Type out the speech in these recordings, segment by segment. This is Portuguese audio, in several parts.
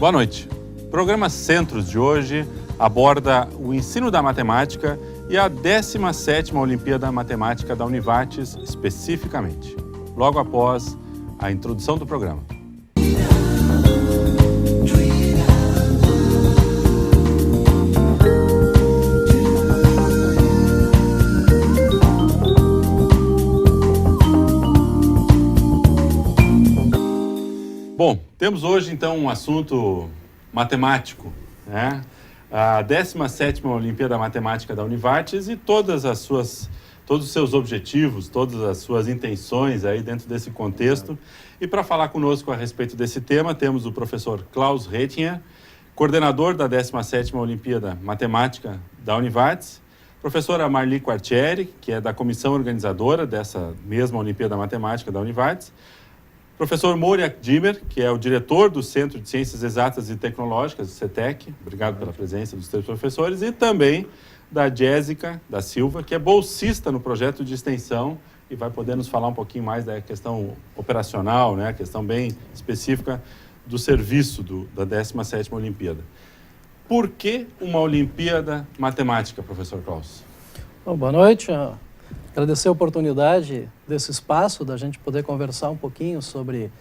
Boa noite. O programa Centros de hoje aborda o ensino da matemática e a 17ª Olimpíada Matemática da Univates especificamente, logo após a introdução do programa. Bom, temos hoje então um assunto matemático, né? A 17ª Olimpíada Matemática da Univates e todos os seus objetivos, todas as suas intenções aí dentro desse contexto. E para falar conosco a respeito desse tema, temos o professor Klaus Rettinger, coordenador da 17ª Olimpíada Matemática da Univates, professora Marli Quartieri, que é da comissão organizadora dessa mesma Olimpíada Matemática da Univates, professor Moria Dimmer, que é o diretor do Centro de Ciências Exatas e Tecnológicas, do CETEC. Obrigado pela presença dos três professores. E também da Jéssica da Silva, que é bolsista no projeto de extensão e vai poder nos falar um pouquinho mais da questão operacional, né? A questão bem específica do serviço da 17ª Olimpíada. Por que uma Olimpíada Matemática, professor Klaus? Bom, boa noite. Agradecer a oportunidade desse espaço, da gente poder conversar um pouquinho sobre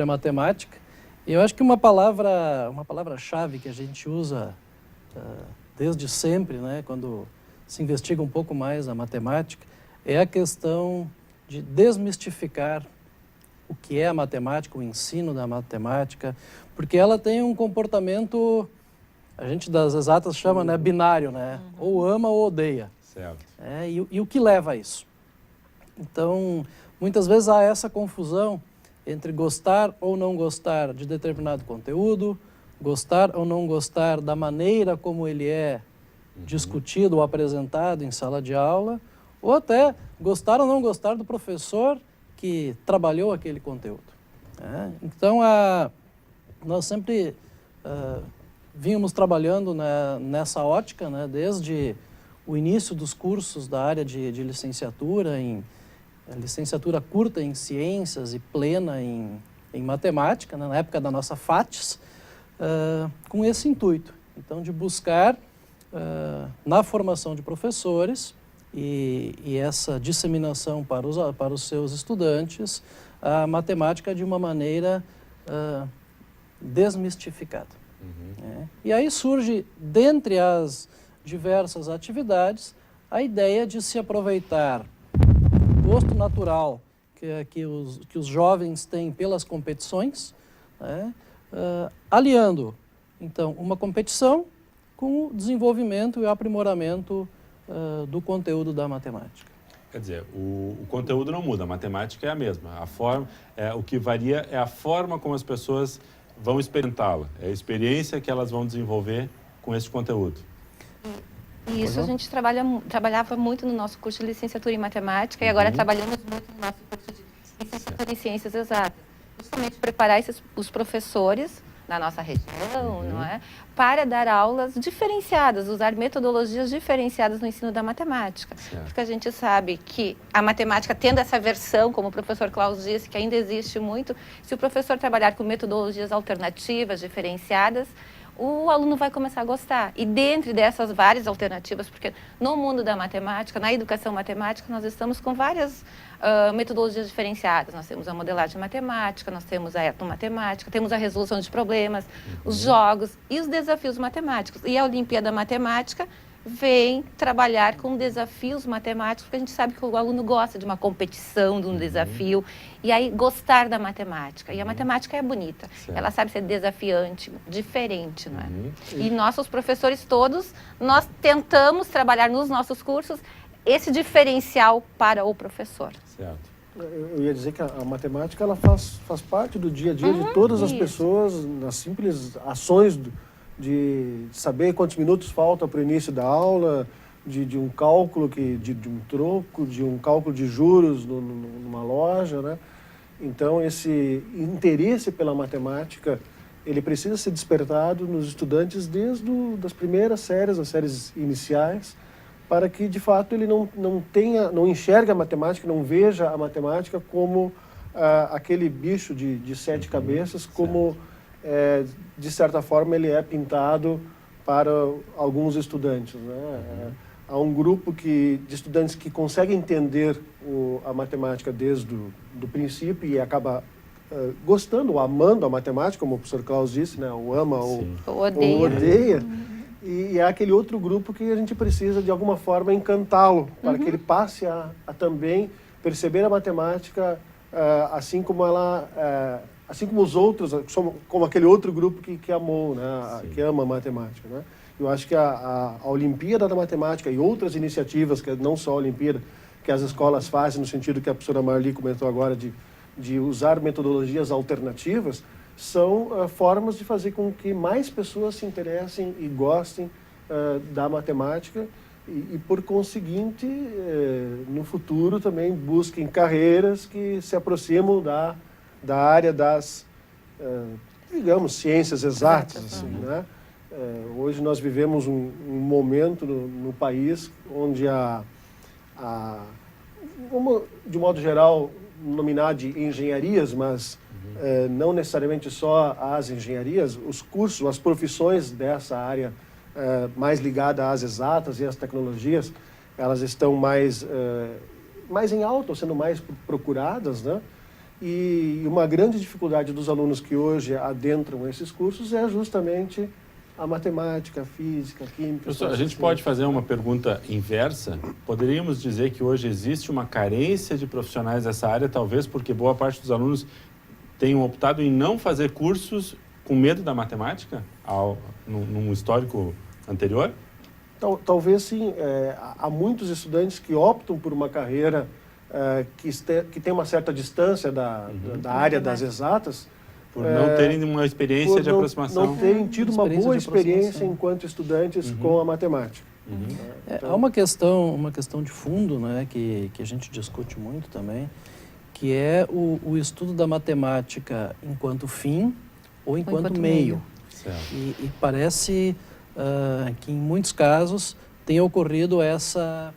a matemática. E eu acho que uma palavra-chave que a gente usa desde sempre, né, quando se investiga um pouco mais a matemática, é a questão de desmistificar o que é a matemática, o ensino da matemática, porque ela tem um comportamento, a gente das exatas chama, né, binário, né? Ou ama ou odeia. Certo. E o que leva a isso? Então, muitas vezes há essa confusão entre gostar ou não gostar de determinado conteúdo, gostar ou não gostar da maneira como ele é discutido ou apresentado em sala de aula, ou até gostar ou não gostar do professor que trabalhou aquele conteúdo. Então, nós sempre vínhamos trabalhando nessa ótica, né, desde o início dos cursos da área de licenciatura, em licenciatura curta em ciências e plena em matemática, né, na época da nossa FATES, com esse intuito, então, de buscar na formação de professores e essa disseminação para os seus estudantes a matemática de uma maneira desmistificada. E aí surge, dentre as diversas atividades, a ideia de se aproveitar o gosto natural que os jovens têm pelas competições, né, aliando, então, uma competição com o desenvolvimento e o aprimoramento do conteúdo da matemática. Quer dizer, o conteúdo não muda, a matemática é a mesma. O que varia é a forma como as pessoas vão experimentá-la, é a experiência que elas vão desenvolver com esse conteúdo. Isso, a gente trabalhava muito no nosso curso de licenciatura em matemática e agora trabalhamos muito no nosso curso de licenciatura em ciências exatas. Justamente preparar os professores da nossa região, não é? Para dar aulas diferenciadas, usar metodologias diferenciadas no ensino da matemática. Certo. Porque a gente sabe que a matemática, tendo essa versão, como o professor Klaus disse, que ainda existe muito, se o professor trabalhar com metodologias alternativas, diferenciadas, o aluno vai começar a gostar. E dentre dessas várias alternativas, porque no mundo da matemática, na educação matemática, nós estamos com várias metodologias diferenciadas. Nós temos a modelagem matemática, nós temos a etnomatemática, temos a resolução de problemas, os jogos e os desafios matemáticos. E a Olimpíada Matemática vem trabalhar com desafios matemáticos, porque a gente sabe que o aluno gosta de uma competição, de um desafio, e aí gostar da matemática. E a matemática é bonita, ela sabe ser desafiante, diferente, não é? E nossos professores todos, nós tentamos trabalhar nos nossos cursos esse diferencial para o professor. Certo. Eu ia dizer que a matemática ela faz parte do dia a dia de todas as pessoas, nas simples ações de saber quantos minutos falta para o início da aula, de um cálculo, de um troco, de um cálculo de juros numa loja, né? Então, esse interesse pela matemática, ele precisa ser despertado nos estudantes desde das primeiras séries, as séries iniciais, para que, de fato, ele não enxergue a matemática, não veja a matemática como aquele bicho de sete cabeças, como de certa forma, ele é pintado para alguns estudantes, né? Há um grupo de estudantes que conseguem entender a matemática desde do princípio e acaba gostando ou amando a matemática, como o professor Klaus disse, né? Ou ama ou odeia. E é aquele outro grupo que a gente precisa, de alguma forma, encantá-lo, para que ele passe a também perceber a matemática assim como assim como os outros, como aquele outro grupo que amou, né? Que ama a matemática, né? Eu acho que a Olimpíada da Matemática e outras iniciativas, que não só a Olimpíada, que as escolas fazem, no sentido que a professora Marli comentou agora, de usar metodologias alternativas, são formas de fazer com que mais pessoas se interessem e gostem da matemática e, por conseguinte, no futuro também busquem carreiras que se aproximam da área das, digamos, ciências exatas, assim, né? Hoje nós vivemos um momento no país onde vamos, de modo geral, nominar de engenharias, mas não necessariamente só as engenharias, os cursos, as profissões dessa área mais ligada às exatas e às tecnologias, elas estão mais em alta, sendo mais procuradas, né? E uma grande dificuldade dos alunos que hoje adentram esses cursos é justamente a matemática, a física, a química... Professor, a gente pode fazer uma pergunta inversa? Poderíamos dizer que hoje existe uma carência de profissionais dessa área, talvez porque boa parte dos alunos tenham optado em não fazer cursos com medo da matemática, num histórico anterior? Talvez sim. Há muitos estudantes que optam por uma carreira que tem uma certa distância da área das exatas, por não terem uma experiência de aproximação. Não terem tido uma boa experiência enquanto estudantes com a matemática. Há uma questão de fundo, né, que a gente discute muito também, que é o estudo da matemática enquanto fim ou enquanto meio. E parece que em muitos casos tem ocorrido essa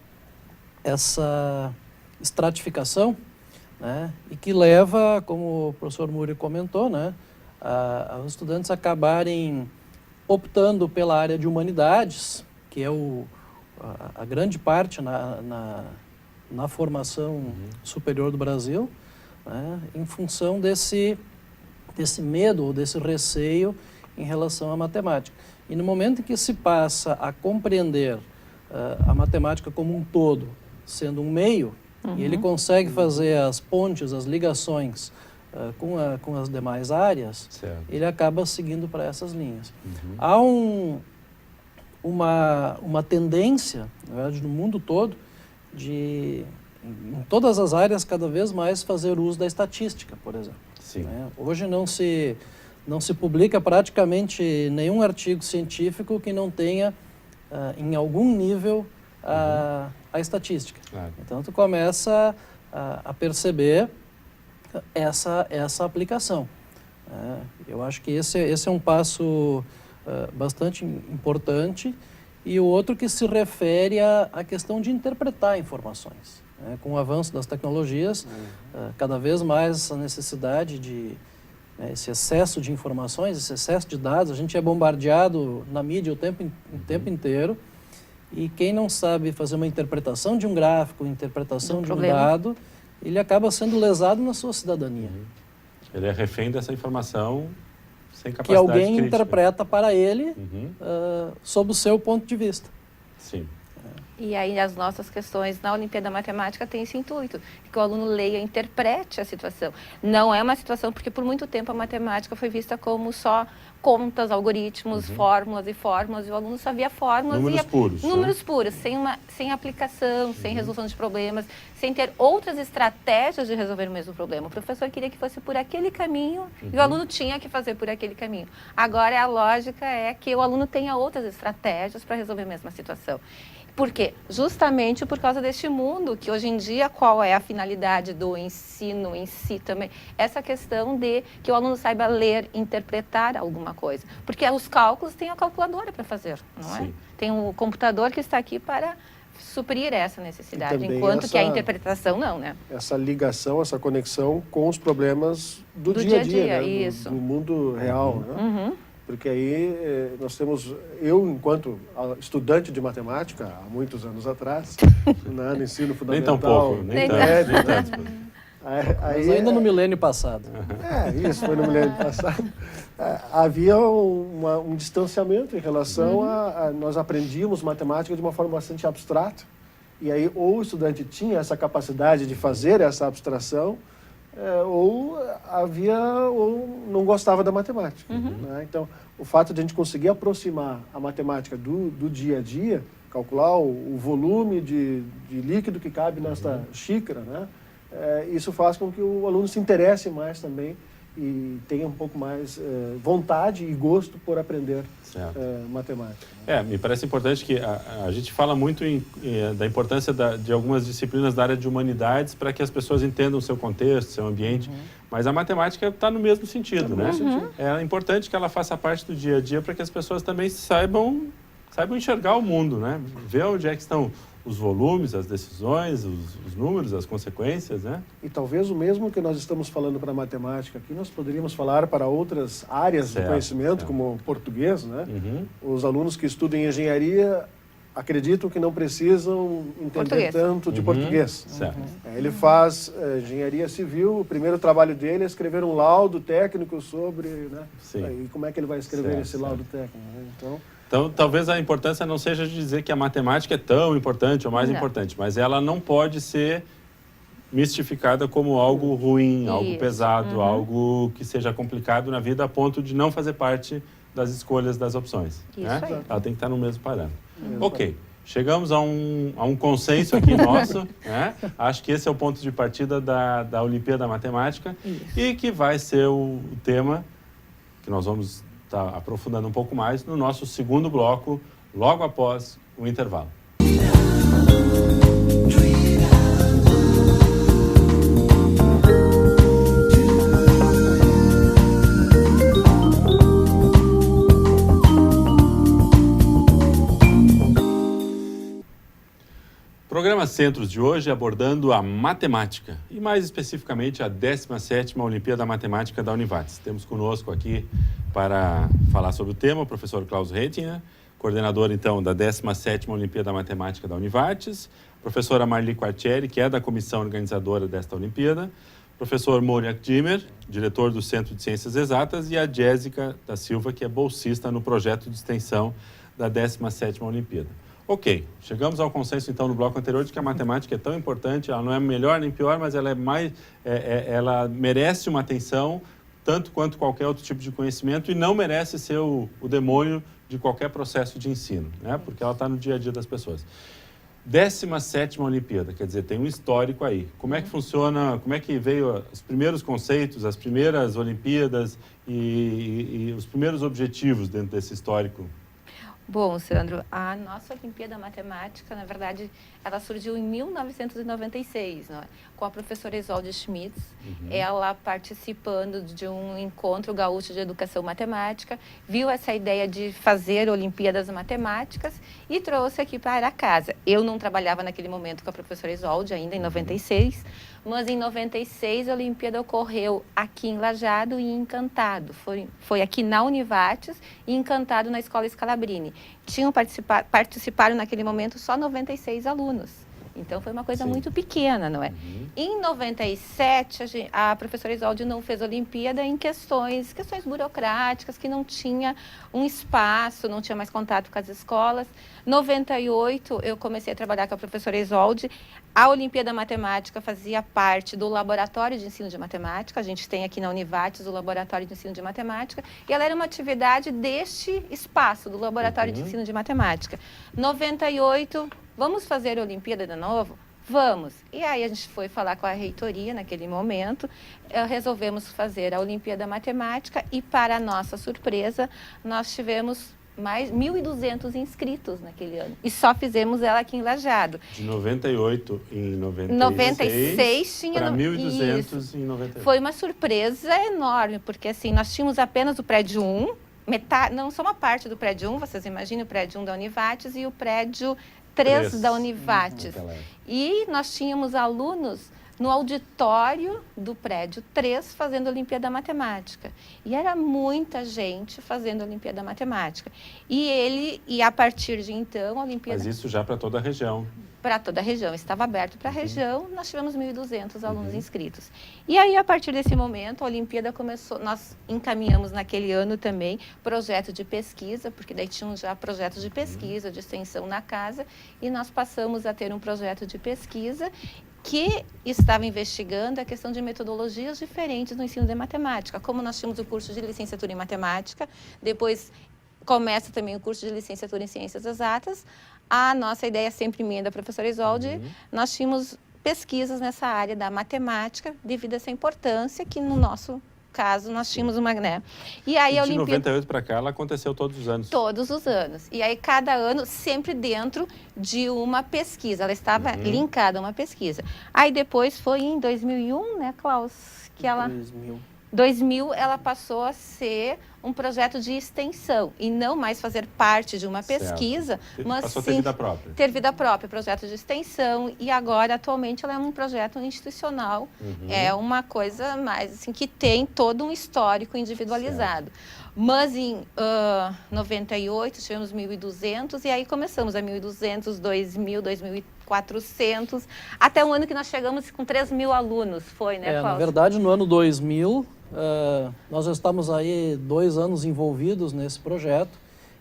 estratificação, né, e que leva, como o professor Muri comentou, né, os estudantes acabarem optando pela área de humanidades, que é a grande parte na formação superior do Brasil, né, em função desse medo ou desse receio em relação à matemática. E no momento em que se passa a compreender a matemática como um todo, sendo um meio, e ele consegue fazer as pontes, as ligações com as demais áreas, ele acaba seguindo para essas linhas. Há uma tendência, na verdade, no mundo todo, em todas as áreas, cada vez mais fazer uso da estatística, por exemplo. Né? Hoje não se publica praticamente nenhum artigo científico que não tenha, em algum nível, a estatística. Então, tu começa a perceber essa aplicação. Eu acho que esse é um passo bastante importante, e o outro que se refere à questão de interpretar informações. Com o avanço das tecnologias, cada vez mais essa necessidade esse excesso de informações, esse excesso de dados, a gente é bombardeado na mídia o tempo inteiro, e quem não sabe fazer uma interpretação de um gráfico, interpretação de um dado, ele acaba sendo lesado na sua cidadania. Ele é refém dessa informação sem capacidade que alguém crítica. Interpreta para ele sob o seu ponto de vista. Sim. E aí as nossas questões na Olimpíada Matemática têm esse intuito, que o aluno leia e interprete a situação. Não é uma situação, porque por muito tempo a matemática foi vista como só contas, algoritmos, fórmulas, e o aluno só via fórmulas números puros, sem aplicação, sem resolução de problemas, sem ter outras estratégias de resolver o mesmo problema. O professor queria que fosse por aquele caminho e o aluno tinha que fazer por aquele caminho. Agora a lógica é que o aluno tenha outras estratégias para resolver a mesma situação. Por quê? Justamente por causa deste mundo, que hoje em dia, qual é a finalidade do ensino em si também? Essa questão de que o aluno saiba ler, interpretar alguma coisa. Porque os cálculos tem a calculadora para fazer, não é? Tem o computador que está aqui para suprir essa necessidade, também enquanto que a interpretação não, né? Essa ligação, essa conexão com os problemas do dia a dia, né? Isso. Do mundo real, né? Porque aí nós temos, eu enquanto estudante de matemática, há muitos anos atrás, né, no ensino fundamental... Nem tão pouco, nem tanto. Mas ainda no milênio passado. Isso foi no milênio passado. Havia um distanciamento em relação a... Nós aprendíamos matemática de uma forma bastante abstrata, e aí ou o estudante tinha essa capacidade de fazer essa abstração, ou não gostava da matemática. Né? Então, o fato de a gente conseguir aproximar a matemática do dia a dia, calcular o volume de líquido que cabe nesta xícara, né? Isso faz com que o aluno se interesse mais também e tenha um pouco mais vontade e gosto por aprender matemática. Né? Me parece importante que a gente fala muito da importância de algumas disciplinas da área de humanidades para que as pessoas entendam o seu contexto, seu ambiente, mas a matemática está no mesmo sentido, né? É importante que ela faça parte do dia a dia para que as pessoas também saibam enxergar o mundo, né? Ver onde é que estão os volumes, as decisões, os números, as consequências, né? E talvez o mesmo que nós estamos falando para a matemática aqui, nós poderíamos falar para outras áreas de conhecimento, como português, né? Os alunos que estudam engenharia acreditam que não precisam entender tanto de português. Ele faz engenharia civil, o primeiro trabalho dele é escrever um laudo técnico sobre, né? E como é que ele vai escrever esse laudo técnico, né? Então, talvez a importância não seja de dizer que a matemática é tão importante ou mais importante, mas ela não pode ser mistificada como algo ruim, algo pesado, algo que seja complicado na vida a ponto de não fazer parte das escolhas, das opções. Né? Ela tem que estar no mesmo parâmetro. Ok, chegamos a um consenso aqui nosso, né? Acho que esse é o ponto de partida da Olimpíada Matemática e que vai ser o tema que nós vamos estar aprofundando um pouco mais no nosso segundo bloco, logo após o intervalo. Programa Centros de hoje abordando a matemática e mais especificamente a 17ª Olimpíada Matemática da Univates. Temos conosco aqui para falar sobre o tema o professor Klaus Rettinger, coordenador então da 17ª Olimpíada Matemática da Univates, professora Marli Quartieri, que é da comissão organizadora desta Olimpíada, professor Moriak Dimmer, diretor do Centro de Ciências Exatas, e a Jéssica da Silva, que é bolsista no projeto de extensão da 17ª Olimpíada. Ok, chegamos ao consenso então no bloco anterior de que a matemática é tão importante, ela não é melhor nem pior, mas ela é mais, ela merece uma atenção tanto quanto qualquer outro tipo de conhecimento e não merece ser o demônio de qualquer processo de ensino, né? Porque ela está no dia a dia das pessoas. 17ª Olimpíada, quer dizer, tem um histórico aí. Como é que funciona, como é que veio os primeiros conceitos, as primeiras Olimpíadas e os primeiros objetivos dentro desse histórico? Bom, Sandro, a nossa Olimpíada Matemática, na verdade, ela surgiu em 1996, não é? Com a professora Isolde Schmitz, ela participando de um encontro gaúcho de educação matemática, viu essa ideia de fazer Olimpíadas Matemáticas e trouxe aqui para casa. Eu não trabalhava naquele momento com a professora Isolde, ainda em 96, mas em 96 a Olimpíada ocorreu aqui em Lajeado e em Encantado. Foi aqui na Univates e Encantado na Escola Scalabrini. Participaram naquele momento só 96 alunos. Então, foi uma coisa muito pequena, não é? Em 97, a professora Isolde não fez Olimpíada em questões burocráticas, que não tinha um espaço, não tinha mais contato com as escolas. Em 98, eu comecei a trabalhar com a professora Isolde. A Olimpíada Matemática fazia parte do Laboratório de Ensino de Matemática. A gente tem aqui na Univates o Laboratório de Ensino de Matemática. E ela era uma atividade deste espaço, do Laboratório de Ensino de Matemática. 98... Vamos fazer a Olimpíada de novo? Vamos. E aí a gente foi falar com a reitoria naquele momento, resolvemos fazer a Olimpíada Matemática e, para a nossa surpresa, nós tivemos mais 1.200 inscritos naquele ano. E só fizemos ela aqui em Lajeado. De 98 em 96 tinha para 1.200 em 98. Foi uma surpresa enorme, porque assim, nós tínhamos apenas o prédio 1, metade, não só uma parte do prédio 1, vocês imaginem o prédio 1 da Univates e o prédio 3 da Univates. Naquela época. E nós tínhamos alunos no auditório do prédio 3 fazendo Olimpíada Matemática. E era muita gente fazendo Olimpíada Matemática. E a partir de então, a Olimpíada... Mas isso já para toda a região. Para toda a região, estava aberto para a região, nós tivemos 1.200 alunos inscritos. E aí, a partir desse momento, a Olimpíada começou, nós encaminhamos naquele ano também projeto de pesquisa, porque daí tinham já projetos de pesquisa, de extensão na casa, e nós passamos a ter um projeto de pesquisa que estava investigando a questão de metodologias diferentes no ensino de matemática. Como nós tínhamos o curso de licenciatura em matemática, depois começa também o curso de licenciatura em ciências exatas, a nossa ideia sempre minha da professora Isolde, nós tínhamos pesquisas nessa área da matemática, devido a essa importância que no nosso caso nós tínhamos uma, né? E aí a de Olimpíada 98 para cá, ela aconteceu todos os anos. todos os anos. E aí cada ano sempre dentro de uma pesquisa, ela estava linkada a uma pesquisa. Aí depois foi em 2001, né, Klaus, que ela 2000 ela passou a ser um projeto de extensão e não mais fazer parte de uma pesquisa, mas passou a sim ter vida própria. ter vida própria, projeto de extensão, e agora atualmente ela é um projeto institucional, é uma coisa mais assim que tem todo um histórico individualizado. Mas em 98 tivemos 1.200 e aí começamos a 1.200, 2.000, 2.400, até um ano que nós chegamos com 3.000 alunos, foi, né, Na Klaus? verdade, no ano 2000, nós já estamos aí 2 anos envolvidos nesse projeto,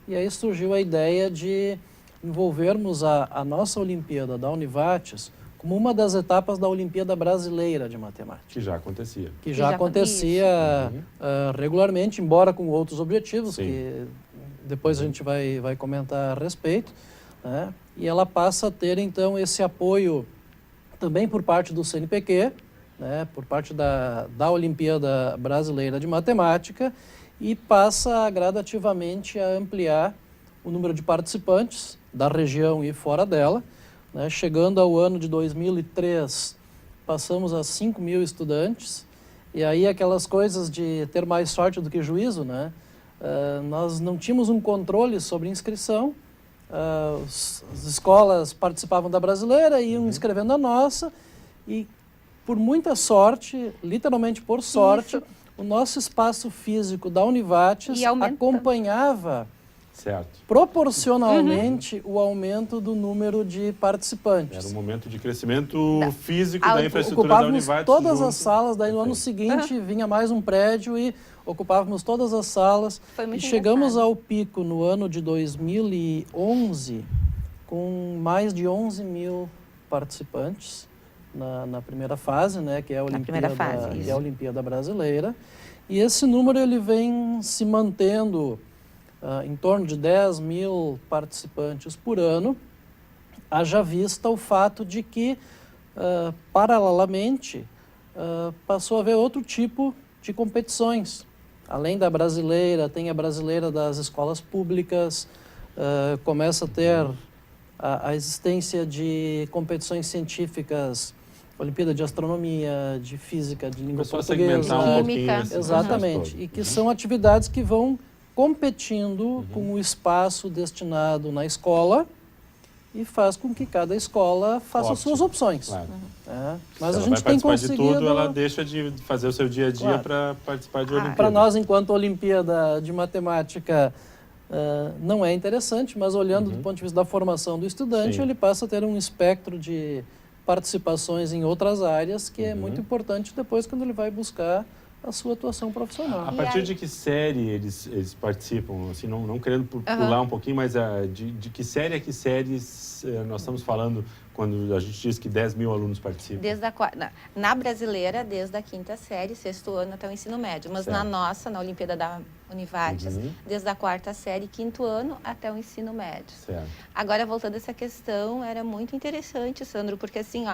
e aí surgiu a ideia de envolvermos a nossa Olimpíada da Univates como uma das etapas da Olimpíada Brasileira de Matemática. Que já acontecia. Que já acontecia regularmente, embora com outros objetivos, que depois a gente vai comentar a respeito, né? E ela passa a ter, então, esse apoio também por parte do CNPq, né, por parte da Olimpíada Brasileira de Matemática, e passa gradativamente a ampliar o número de participantes da região e fora dela, né, chegando ao ano de 2003, passamos a 5.000 estudantes, e aí aquelas coisas de ter mais sorte do que juízo, né? Nós não tínhamos um controle sobre inscrição, as escolas participavam da brasileira, iam inscrevendo a nossa, e por muita sorte, literalmente por sorte, o nosso espaço físico da Univates acompanhava proporcionalmente o aumento do número de participantes. Era um momento de crescimento físico da infraestrutura da Ocupávamos Univates. todas as salas, daí no ano seguinte vinha mais um prédio e ocupávamos todas as salas. E chegamos ao pico no ano de 2011 com mais de 11.000 participantes na primeira fase, né, que é a Olimpíada Brasileira. E esse número ele vem se mantendo em torno de 10.000 participantes por ano, haja vista o fato de que, paralelamente, passou a haver outro tipo de competições. Além da brasileira, tem a brasileira das escolas públicas, começa a ter a existência de competições científicas, Olimpíada de Astronomia, de Física, de Língua Portuguesa, Química. Exatamente, e que são atividades que vão competindo com o espaço destinado na escola e faz com que cada escola faça as suas opções. Claro. Mas Se a ela gente vai tem participar de conseguido... tudo, ela deixa de fazer o seu dia a dia para participar de Olimpíada. Para nós, enquanto Olimpíada de Matemática, não é interessante, mas olhando do ponto de vista da formação do estudante, ele passa a ter um espectro de participações em outras áreas que é muito importante depois quando ele vai buscar a sua atuação profissional. A partir de que série eles participam? Assim, não querendo pular um pouquinho, mas de que série a que séries nós estamos falando quando a gente diz que 10.000 alunos participam? Na brasileira, desde a 5ª série, 6º ano até o ensino médio. Mas na nossa, na Olimpíada da Univates, desde a 4ª série, 5º ano até o ensino médio. Agora, voltando a essa questão, era muito interessante, Sandro, porque assim,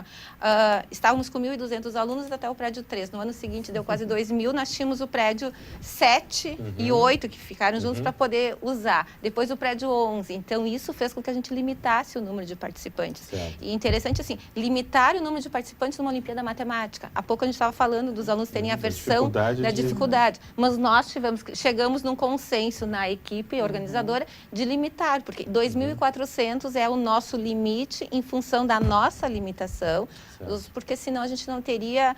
estávamos com 1.200 alunos até o prédio 3. No ano seguinte, deu quase 2.000. Nós tínhamos o prédio 7 e 8, que ficaram juntos para poder usar. Depois o prédio 11. Então, isso fez com que a gente limitasse o número de participantes. E interessante, assim, limitar o número de participantes numa Olimpíada Matemática. Há pouco a gente estava falando dos alunos terem aversão da dificuldade, mas nós chegamos num consenso na equipe organizadora de limitar, porque 2.400 é o nosso limite em função da nossa limitação, porque senão a gente não teria...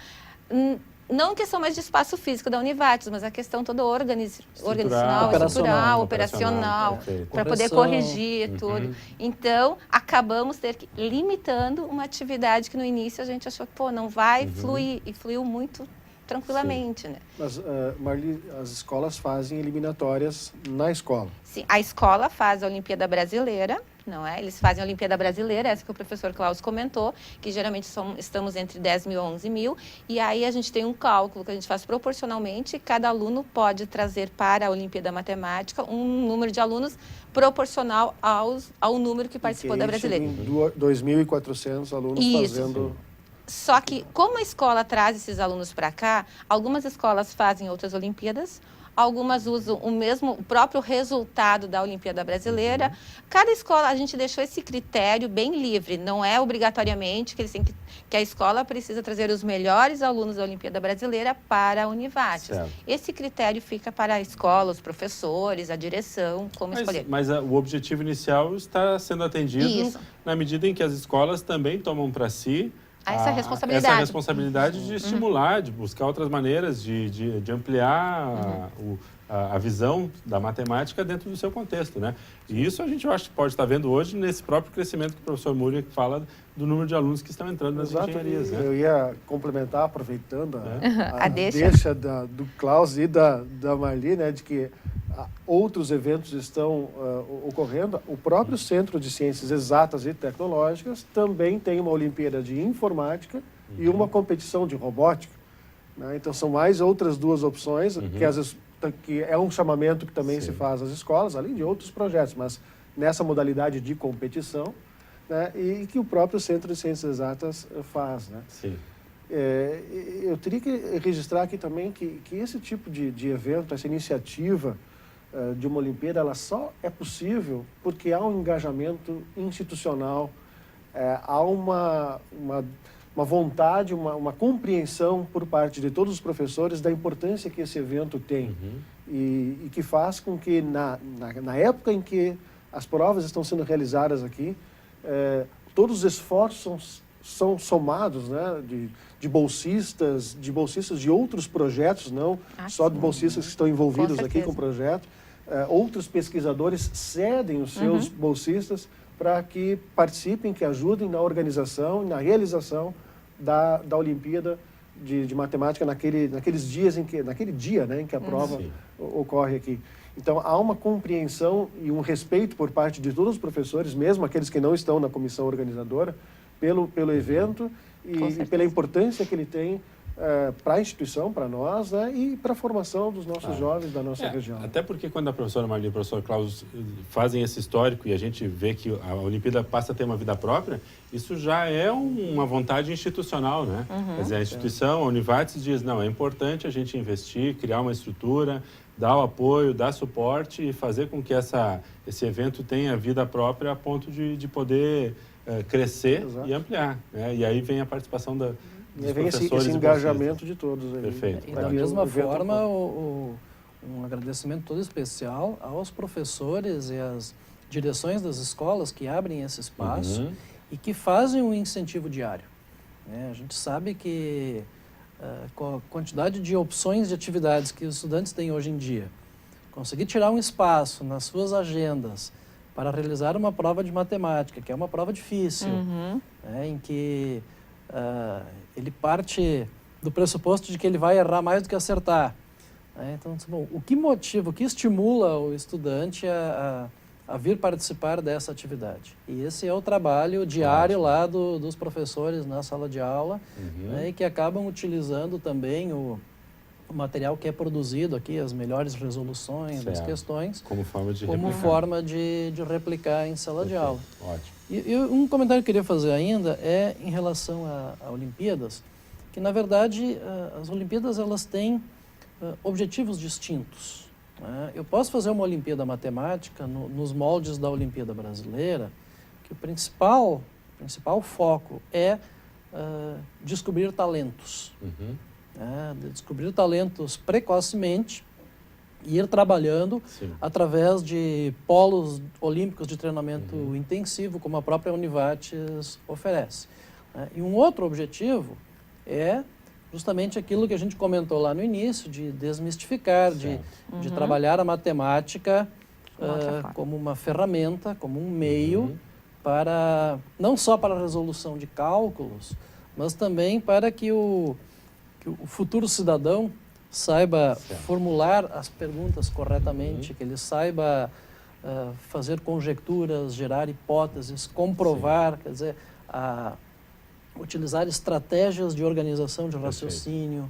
Não questão mais de espaço físico da Univates, mas a questão toda organizacional, estrutural, operacional, para poder corrigir tudo. Então, acabamos limitando uma atividade que no início a gente achou que, pô, não vai fluir, e fluiu muito tranquilamente, né? Mas, Marli, as escolas fazem eliminatórias na escola. Sim, a escola faz a Olimpíada Brasileira, não é? Eles fazem a Olimpíada Brasileira, essa que o professor Klaus comentou, que geralmente estamos entre 10 mil e 11 mil, e aí a gente tem um cálculo que a gente faz proporcionalmente, cada aluno pode trazer para a Olimpíada Matemática um número de alunos proporcional ao número que participou da Brasileira. 2.400 alunos fazendo... Só que, como a escola traz esses alunos para cá, algumas escolas fazem outras Olimpíadas, algumas usam o próprio resultado da Olimpíada Brasileira. Cada escola, a gente deixou esse critério bem livre, não é obrigatoriamente que a escola precisa trazer os melhores alunos da Olimpíada Brasileira para a Univates. Esse critério fica para a escola, os professores, a direção, como escolher. Mas o objetivo inicial está sendo atendido na medida em que as escolas também tomam para si essa responsabilidade de estimular, de buscar outras maneiras de ampliar a visão da matemática dentro do seu contexto, né? E isso a gente, eu acho, pode estar vendo hoje nesse próprio crescimento que o professor Múria fala do número de alunos que estão entrando nas engenharias. Né? Eu ia complementar, aproveitando a deixa do Klaus e da Marli, né, de que outros eventos estão ocorrendo. O próprio Centro de Ciências Exatas e Tecnológicas também tem uma Olimpíada de Informática e uma competição de robótica. Né? Então, são mais outras duas opções, que é um chamamento que também se faz às escolas, além de outros projetos, mas nessa modalidade de competição, né? E que o próprio Centro de Ciências Exatas faz. Né? Eu teria que registrar aqui também que esse tipo de evento, essa iniciativa de uma Olimpíada, ela só é possível porque há um engajamento institucional, há uma vontade, uma compreensão por parte de todos os professores da importância que esse evento tem e que faz com que na época em que as provas estão sendo realizadas aqui, todos os esforços são somados, né, de bolsistas de outros projetos, não só de bolsistas que estão envolvidos aqui com o projeto. Outros pesquisadores cedem os seus bolsistas para que participem, que ajudem na organização e na realização da Olimpíada de Matemática naqueles dias naquele dia, né, em que a prova ocorre aqui. Então, há uma compreensão e um respeito por parte de todos os professores, mesmo aqueles que não estão na comissão organizadora, pelo evento e pela importância que ele tem para a instituição, para nós, né, e para a formação dos nossos jovens da nossa região. Até porque quando a professora Marli e o professor Klaus fazem esse histórico e a gente vê que a Olimpíada passa a ter uma vida própria, isso já é uma vontade institucional, né? Quer dizer, a instituição, a Univates diz, não, é importante a gente investir, criar uma estrutura, dar o apoio, dar suporte e fazer com que esse evento tenha vida própria a ponto de poder crescer e ampliar. Né? E aí vem a participação dos professores esse engajamento de todos. Aí. Perfeito. E da mesma forma, um agradecimento todo especial aos professores e às direções das escolas que abrem esse espaço e que fazem um incentivo diário. A gente sabe que com a quantidade de opções de atividades que os estudantes têm hoje em dia, conseguir tirar um espaço nas suas agendas para realizar uma prova de matemática, que é uma prova difícil, em que ele parte do pressuposto de que ele vai errar mais do que acertar. Então, bom, o que motiva, o que estimula o estudante a vir participar dessa atividade? E esse é o trabalho diário lá dos professores na sala de aula, e que acabam utilizando também o material que é produzido aqui, as melhores resoluções das questões, como forma de replicar em sala de aula. Ótimo. E um comentário que eu queria fazer ainda é em relação a Olimpíadas, que na verdade as Olimpíadas elas têm objetivos distintos. Eu posso fazer uma Olimpíada Matemática nos moldes da Olimpíada Brasileira, que o principal principal foco é descobrir talentos. Descobrir talentos precocemente e ir trabalhando através de polos olímpicos de treinamento intensivo, como a própria Univates oferece. E um outro objetivo é justamente aquilo que a gente comentou lá no início, de desmistificar, de trabalhar a matemática como uma ferramenta, como um meio para, não só para a resolução de cálculos, mas também para que o futuro cidadão saiba formular as perguntas corretamente, que ele saiba fazer conjecturas, gerar hipóteses, comprovar, quer dizer, utilizar estratégias de organização de raciocínio.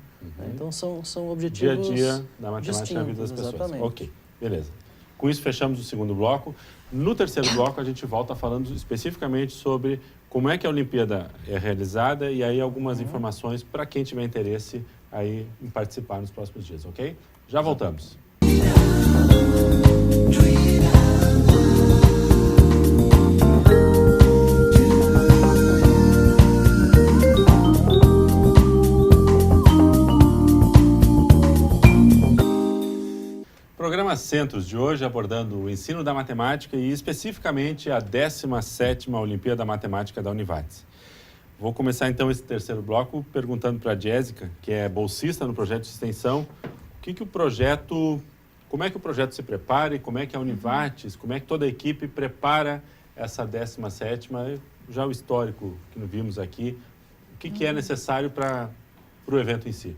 Então, são objetivos dia a dia da matemática na vida das pessoas. Exatamente. Ok, beleza. Com isso, fechamos o segundo bloco. No terceiro bloco, a gente volta falando especificamente sobre como é que a Olimpíada é realizada e aí algumas informações para quem tiver interesse aí em participar nos próximos dias, ok? Já voltamos. Programa Centros de hoje abordando o ensino da matemática e especificamente a 17ª Olimpíada Matemática da Univates. Vou começar então esse terceiro bloco perguntando para a Jéssica, que é bolsista no projeto de extensão, como é que o projeto se prepara e como é que a Univates, como é que toda a equipe prepara essa 17ª, já o histórico que nós vimos aqui, o que é necessário para o evento em si?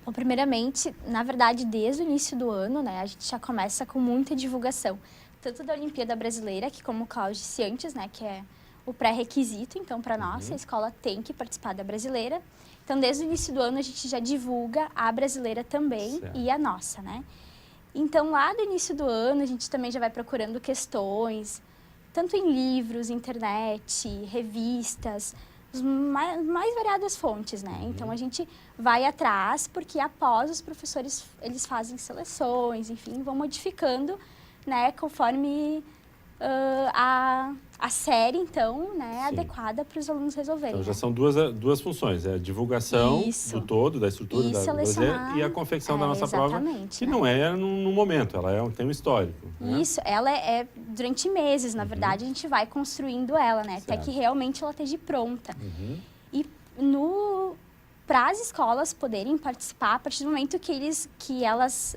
Bom, primeiramente, na verdade, desde o início do ano, né, a gente já começa com muita divulgação, tanto da Olimpíada Brasileira, que como o Cláudio disse antes, né, que é o pré-requisito, então, para nós, a escola tem que participar da brasileira. Então, desde o início do ano, a gente já divulga a brasileira também e a nossa, né? Então, lá do início do ano, a gente também já vai procurando questões, tanto em livros, internet, revistas, as mais variadas fontes, né? Então, a gente vai atrás, porque após os professores, eles fazem seleções, enfim, vão modificando, né, conforme a série, então, né, adequada para os alunos resolverem. Então, já são duas funções, a divulgação do todo, da estrutura da brasileira e a confecção da nossa prova, que não é no momento, ela tem um histórico. Isso, ela é durante meses, na verdade, a gente vai construindo ela, né, até que realmente ela esteja pronta. E para as escolas poderem participar, a partir do momento que elas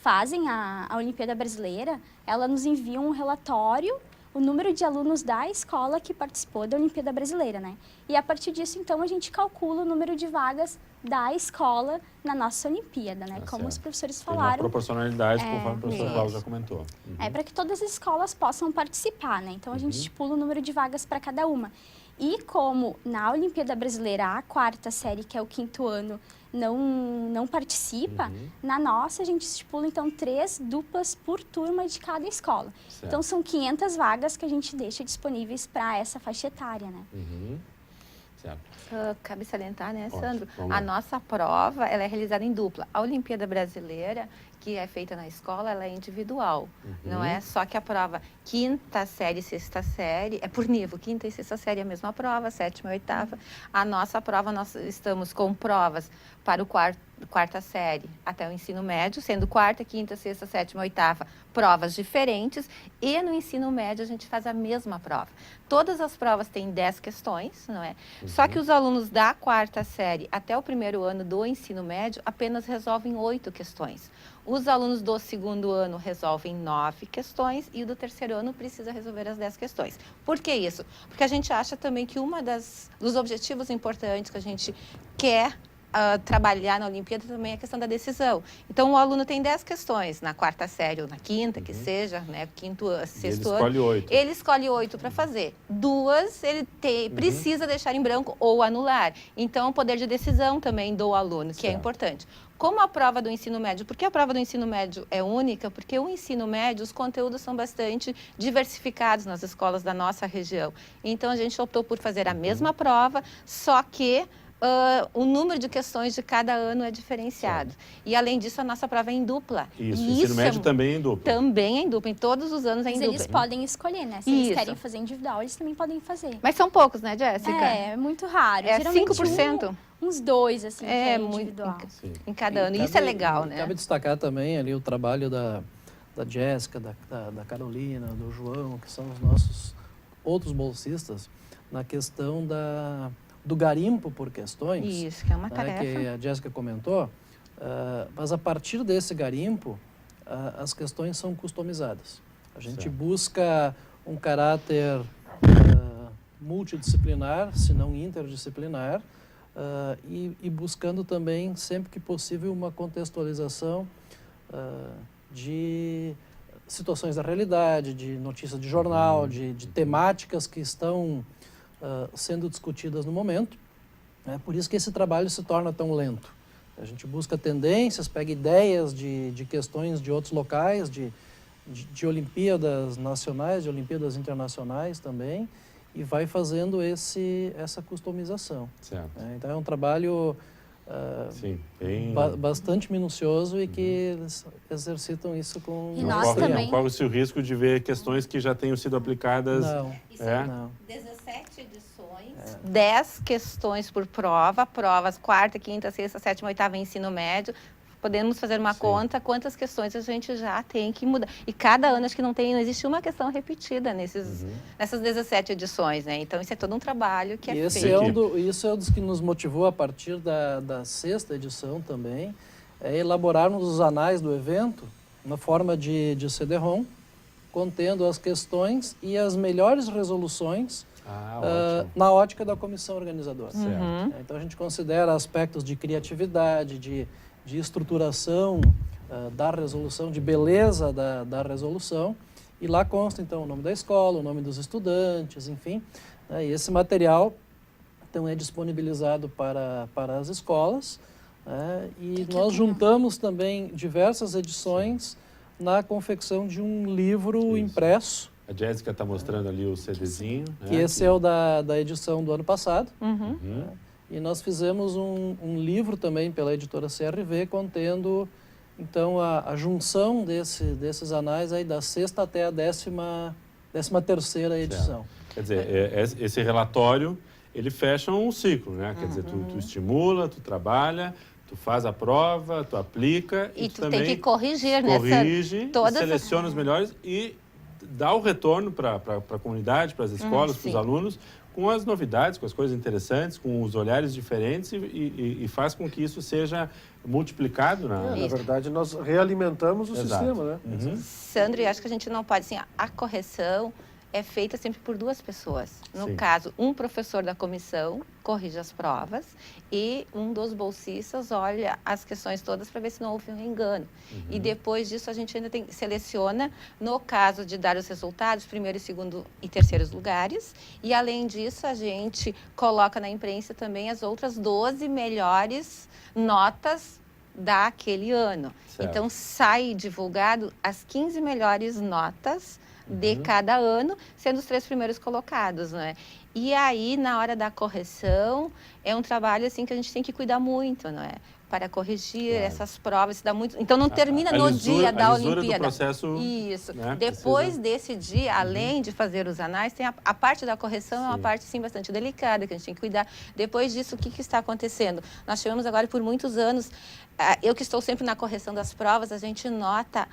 fazem a Olimpíada Brasileira, ela nos envia um relatório, o número de alunos da escola que participou da Olimpíada Brasileira, né? E a partir disso, então, a gente calcula o número de vagas da escola na nossa Olimpíada, né? Como os professores falaram. Tem uma proporcionalidade, conforme o professor Cláudio já comentou. É para que todas as escolas possam participar, né? Então, a gente estipula o número de vagas para cada uma. E como na Olimpíada Brasileira, a quarta série, que é o 5º ano, não participa, na nossa a gente estipula, então, 3 duplas por turma de cada escola. Então, são 500 vagas que a gente deixa disponíveis para essa faixa etária, né? Cabe salientar, né, Sandro? A nossa prova, ela é realizada em dupla. A Olimpíada Brasileira, que é feita na escola, ela é individual. Não é só que a prova 5ª série e 6ª série, é por nível, 5ª e 6ª série é a mesma prova, 7ª e 8ª. A nossa prova, nós estamos com provas para o quarta série até o ensino médio, sendo 4ª, 5ª, 6ª, 7ª, 8ª provas diferentes, e no ensino médio a gente faz a mesma prova. Todas as provas têm 10 questões, não é? Só que os alunos da 4ª série até o 1º ano do ensino médio apenas resolvem 8 questões. Os alunos do 2º ano resolvem 9 questões e o do 3º ano precisa resolver as 10 questões. Por que isso? Porque a gente acha também que dos objetivos importantes que a gente quer trabalhar na Olimpíada também é a questão da decisão. Então, o aluno tem 10 questões na 4ª série ou na 5ª, que seja, né, 5º, 6º ano. Escolhe 8. Ele escolhe 8 para fazer. 2, ele precisa deixar em branco ou anular. Então, o poder de decisão também do aluno, que é importante. Como a prova do ensino médio, por que a prova do ensino médio é única? Porque o ensino médio, os conteúdos são bastante diversificados nas escolas da nossa região. Então, a gente optou por fazer a mesma prova, só que o número de questões de cada ano é diferenciado. E, além disso, a nossa prova é em dupla. Isso, E ensino médio também é em dupla. Também é em dupla, em todos os anos é em Mas dupla. eles podem escolher, né? Se Isso. eles querem fazer individual, eles também podem fazer. Mas são poucos, né, Jéssica? É muito raro. É Geralmente 5%. Uns 2, assim, que É é muito individual. em cada ano. E isso é legal, né? Cabe destacar também ali o trabalho da Jéssica, da Carolina, do João, que são os nossos outros bolsistas, na questão do garimpo por questões. Isso, que é uma né, tarefa. que a Jéssica comentou, mas a partir desse garimpo, as questões são customizadas. A gente Certo. busca um caráter multidisciplinar, se não interdisciplinar, e buscando também, sempre que possível, uma contextualização de situações da realidade, de notícias de jornal, de temáticas que estão sendo discutidas no momento. É por isso que esse trabalho se torna tão lento. A gente busca tendências, pega ideias de questões de outros locais, de Olimpíadas nacionais, de Olimpíadas internacionais também, e vai fazendo essa customização. Certo. Então é um trabalho Sim, bem... bastante minucioso e que eles exercitam isso com E Não nós corre- também. Não corre-se o risco de ver questões que já tenham sido aplicadas. Não, É? não. 17 edições, 10 questões por prova, provas quarta, quinta, sexta, sétima, oitava ensino médio. Podemos fazer uma Sim. conta quantas questões a gente já tem que mudar. E cada ano acho que não existe uma questão repetida nessas 17 edições, né? Então isso é todo um trabalho que é E esse feito. isso é um dos que nos motivou a partir da sexta edição também, é elaborarmos os anais do evento na forma de CD-ROM, contendo as questões e as melhores resoluções Ótimo. na ótica da comissão organizadora. Certo. Então a gente considera aspectos de criatividade, de estruturação da resolução, de beleza da resolução, e lá consta então o nome da escola, o nome dos estudantes, enfim. E esse material então é disponibilizado para as escolas, e nós juntamos também diversas edições na confecção de um livro Isso. impresso, A Jéssica está mostrando ali o CDzinho. que esse é o da edição do ano passado. Uhum. E nós fizemos um livro também pela editora CRV, contendo então a junção desses anais aí da sexta até a 13ª edição. Quer dizer, esse relatório, ele fecha um ciclo, né? Quer dizer, tu estimula, tu trabalha, tu faz a prova, tu aplica E tu tu também tem que corrigir, corrige, todas seleciona os melhores e dá o retorno para a comunidade, para as escolas, para os sim. alunos, com as novidades, com as coisas interessantes, com os olhares diferentes e faz com que isso seja multiplicado. Na verdade, nós realimentamos o Exato. sistema, né? Uhum. Sandro, eu acho que a gente não pode, assim, a correção é feita sempre por duas pessoas. No Sim. caso, um professor da comissão corrige as provas e um dos bolsistas olha as questões todas para ver se não houve um engano. E depois disso a gente ainda seleciona, no caso de dar os resultados, primeiro, segundo e terceiros lugares. E além disso, a gente coloca na imprensa também as outras 12 melhores notas daquele ano. Certo. Então, sai divulgado as 15 melhores notas de cada ano, sendo os 3 primeiros colocados, né? E aí, na hora da correção, é um trabalho assim que a gente tem que cuidar muito, não é? Para corrigir essas provas, dá muito. Então não termina no dia da a lisura Olimpíada. do processo, Isso. né, Depois precisa- desse dia, além de fazer os anais, tem a parte da correção, é uma Sim. parte sim bastante delicada que a gente tem que cuidar. Depois disso, o que está acontecendo? Nós tivemos agora por muitos anos, eu que estou sempre na correção das provas, a gente nota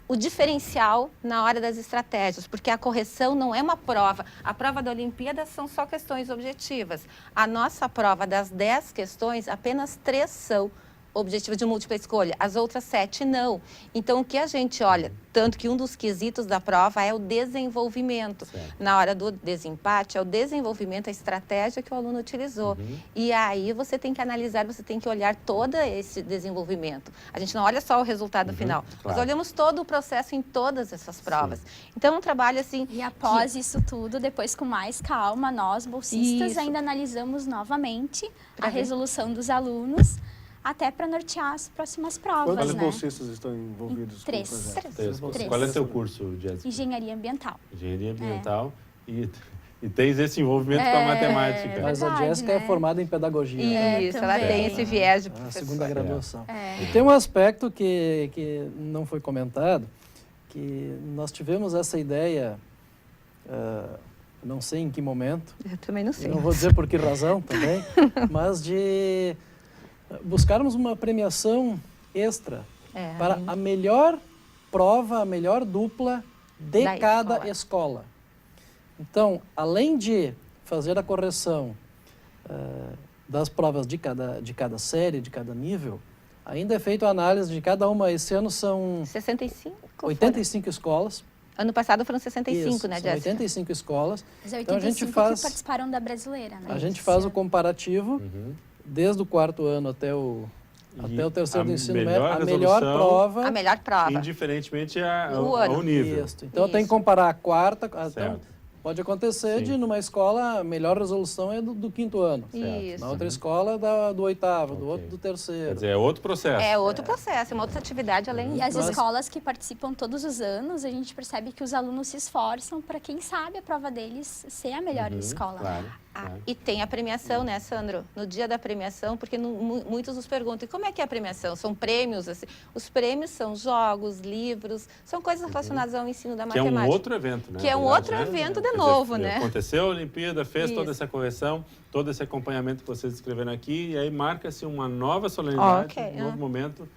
o diferencial na hora das estratégias, porque a correção não é uma prova. A prova da Olimpíada são só questões objetivas. A nossa prova das 10 questões, apenas 3 são objetivas de múltipla escolha, as outras 7 não. Então, o que a gente olha, tanto que um dos quesitos da prova é o desenvolvimento. Certo. Na hora do desempate, é o desenvolvimento, a estratégia que o aluno utilizou. E aí você tem que analisar, você tem que olhar todo esse desenvolvimento. A gente não olha só o resultado final, claro. nós olhamos todo o processo em todas essas provas. Então, é um trabalho assim... E após isso tudo, depois com mais calma, nós, bolsistas, Isso. ainda analisamos novamente Pra a ver. resolução dos alunos, até para nortear as próximas provas, Quantos né? bolsistas estão envolvidos Três. com o projeto? Três. Três. Qual é o teu curso, Jéssica? Engenharia ambiental. Engenharia ambiental. E e tens esse envolvimento com a matemática. Mas a verdade, Jéssica é né? formada em pedagogia. né? Isso, ela também. tem esse viés de A professor. segunda graduação. É. E tem um aspecto que não foi comentado, que nós tivemos essa ideia, não sei em que momento, Eu também não sei. eu não vou dizer por que razão também, mas de buscarmos uma premiação extra É. para a melhor prova, a melhor dupla de Da cada escola. Então, além de fazer a correção das provas de cada série, de cada nível, ainda é feita a análise de cada uma. Esse ano são 65? 85 escolas. Ano passado foram 65, Isso, né, são Jéssica? 85 escolas. Mas é Então, a 85 gente faz- que participaram da brasileira, né? A gente Esse faz o ano. comparativo Uhum. desde o quarto ano até o terceiro a do ensino melhor médio. A melhor resolução, prova. A melhor prova. indiferentemente O ano. ao nível. Isso. Então tem que Isso. comparar a quarta. Então, Certo. pode acontecer Sim. de numa escola a melhor resolução é do quinto ano. Isso. Na outra escola do oitavo, do Ok. outro do terceiro. Quer dizer, é outro processo. É outro processo, é uma outra atividade além E as Nós- escolas que participam todos os anos, a gente percebe que os alunos se esforçam para, quem sabe, a prova deles ser a melhor escola. Claro. Ah, claro. e tem a premiação, né, Sandro? No dia da premiação, porque muitos nos perguntam, e como é que é a premiação? São prêmios? Assim? Os prêmios são jogos, livros, são coisas relacionadas ao ensino da Que é matemática. um outro evento, né? Que é um na verdade, outro né? evento de Quer dizer, novo, né? Aconteceu a Olimpíada, fez toda Isso. essa correção, todo esse acompanhamento que vocês descreveram aqui, e aí marca-se uma nova solenidade, Ok, um novo momento,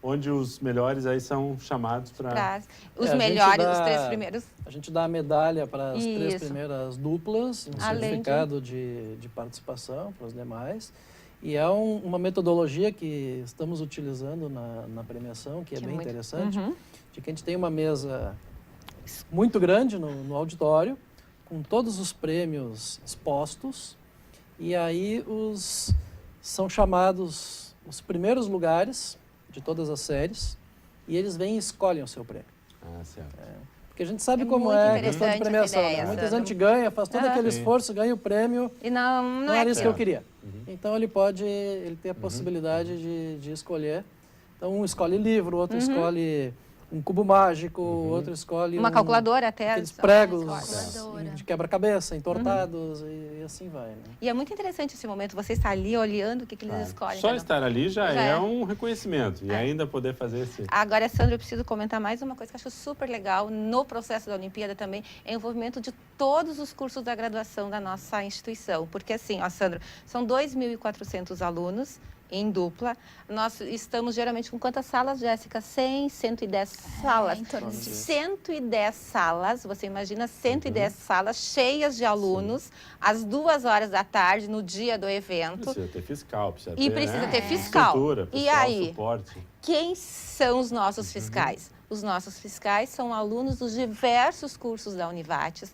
onde os melhores aí são chamados para... Os a gente melhores, dá- os três primeiros. A gente dá a medalha para as três Isso. primeiras duplas, um Além de- certificado de participação para os demais. E é uma metodologia que estamos utilizando na premiação, que é Que é bem muito- interessante, Uhum. de que a gente tem uma mesa muito grande no auditório, com todos os prêmios expostos, e aí são chamados os primeiros lugares de todas as séries, e eles vêm e escolhem o seu prêmio. Ah, certo. Porque a gente sabe É como muito é a questão de interessante premiação. essa ideia, Né? Muita Sandro. gente ganha, faz todo Aham. aquele Sim. esforço, ganha o prêmio, E não não era isso que eu aquilo. queria. Então ele tem a possibilidade de escolher. Então um escolhe livro, outro escolhe um cubo mágico, outro escolhe Uma calculadora até. aqueles são pregos mais fortes. Calculadora. de quebra-cabeça, entortados e assim vai. Né? E é muito interessante esse momento, você está ali olhando o que eles Claro. escolhem. Só cada um. estar ali já Já é é. um reconhecimento, e ainda poder fazer esse... Agora, Sandro, eu preciso comentar mais uma coisa que eu acho super legal no processo da Olimpíada também, é o envolvimento de todos os cursos da graduação da nossa instituição. Porque assim, ó, Sandro, são 2.400 alunos em dupla. Nós estamos geralmente com quantas salas, Jéssica? 100, 110 salas. em torno disso. 110 salas, você imagina 110 salas cheias de alunos, às 2 horas da tarde, no dia do evento. Precisa ter fiscal, precisa E ter, precisa né, ter fiscal. estrutura, E pessoal, aí? suporte. Quem são os nossos fiscais? Os nossos fiscais são alunos dos diversos cursos da Univates,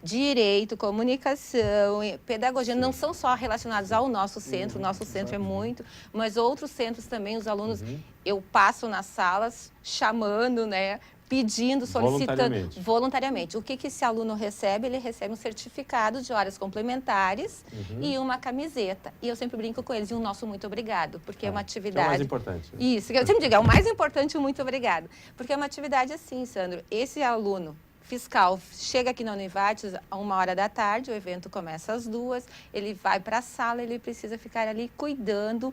Direito, Comunicação, Pedagogia, não são só relacionados ao nosso centro, o nosso centro é muito, mas outros centros também, os alunos, eu passo nas salas chamando, né, pedindo, solicitando voluntariamente. O que esse aluno recebe? Ele recebe um certificado de horas complementares e uma camiseta. E eu sempre brinco com eles, e um nosso muito obrigado, porque é uma Que é o atividade... mais importante. Né? Isso, eu sempre digo, é o mais importante, o muito obrigado. Porque é uma atividade assim, Sandro, esse aluno fiscal chega aqui na Univates a 1h da tarde, o evento começa às 2h, ele vai para a sala, ele precisa ficar ali cuidando